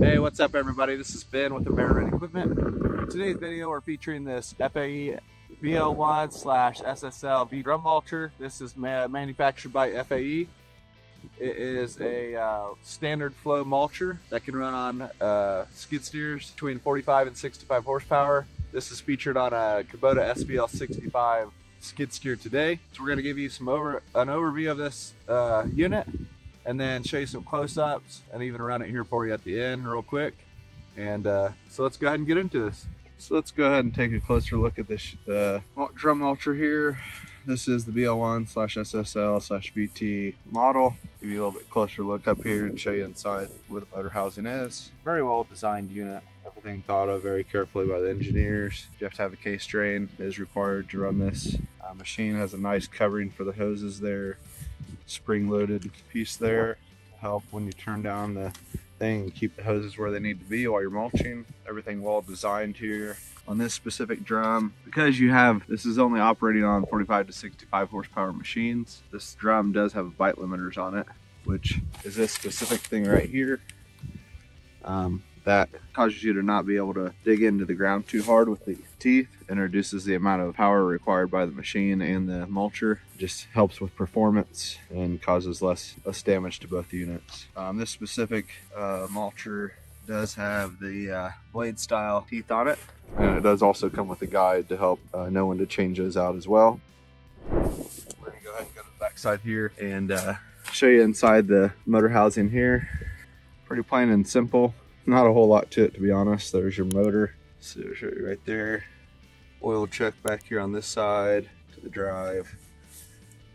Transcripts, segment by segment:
Hey, what's up everybody? This is Ben with AmeriRent Equipment. In today's video we're featuring this FAE BL1 / SSL V drum mulcher. This is manufactured by FAE. It is a standard flow mulcher that can run on skid steers between 45 and 65 horsepower. This is featured on a Kubota SBL 65 skid steer today. So we're going to give you an overview of this unit, and then show you some close-ups and even run it here for you at the end real quick. And so let's go ahead and get into this. So let's go ahead and take a closer look at this drum mulcher here. This is the BL1 / SSL / VT model. Give you a little bit closer look up here and show you inside where the motor housing is. Very well designed unit. Everything thought of very carefully by the engineers. You have to have a case drain is required to run this. Machine has a nice covering for the hoses there. Spring-loaded piece there to help when you turn down the thing and keep the hoses where they need to be while you're mulching. Everything well designed here. On this specific drum, because this is only operating on 45 to 65 horsepower machines, this drum does have bite limiters on it, which is this specific thing right here. That causes you to not be able to dig into the ground too hard with the teeth and reduces the amount of power required by the machine and the mulcher. Just helps with performance and causes less damage to both units. This specific mulcher does have the blade style teeth on it, and it does also come with a guide to help know when to change those out as well. We're gonna go ahead and go to the back side here and show you inside the motor housing here. Pretty plain and simple. Not a whole lot to it, to be honest. There's your motor. So I'll show you right there. Oil check back here on this side to the drive.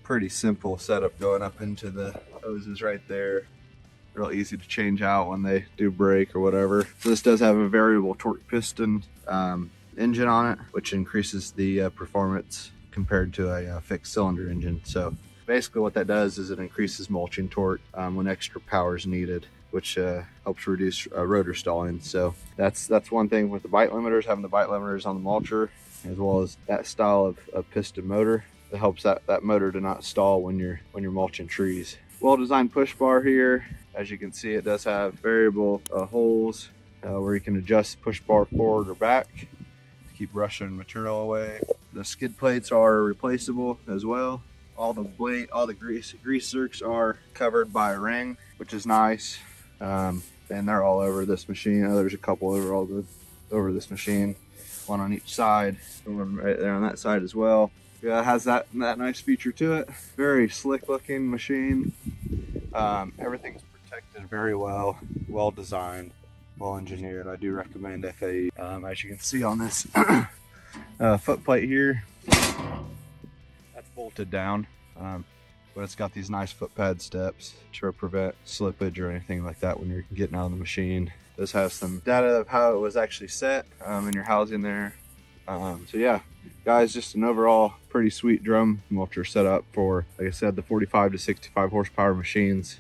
Pretty simple setup going up into the hoses right there. Real easy to change out when they do break or whatever. So this does have a variable torque piston engine on it, which increases the performance compared to a fixed cylinder engine. So basically what that does is it increases mulching torque when extra power is needed, which helps reduce rotor stalling. So that's one thing with the bite limiters, having the bite limiters on the mulcher, as well as that style of piston motor that helps that motor to not stall when you're mulching trees. Well-designed push bar here. As you can see, it does have variable holes where you can adjust push bar forward or back to keep Russian material away. The skid plates are replaceable as well. All the grease zerks are covered by a ring, which is nice. And they're all over this machine. There's a couple over this machine, one on each side, one right there on that side as well. Yeah, it has that nice feature to it. Very slick looking machine. Everything's protected very well designed, well engineered. I do recommend FAE. As you can see on this foot plate here, that's bolted down. But it's got these nice foot pad steps to prevent slippage or anything like that when you're getting out of the machine. This has some data of how it was actually set in your housing there. So yeah, guys, just an overall pretty sweet drum mulcher setup for, like I said, the 45 to 65 horsepower machines.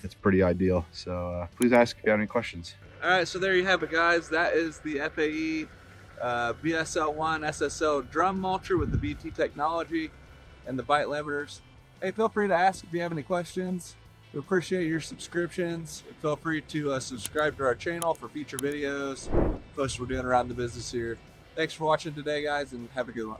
It's pretty ideal. So please ask if you have any questions. All right, so there you have it, guys. That is the FAE BSL1 SSL drum mulcher with the VT technology and the bite limiters. Hey, feel free to ask if you have any questions. We appreciate your subscriptions. Feel free to subscribe to our channel for future videos, posts we're doing around the business here. Thanks for watching today, guys, and have a good one.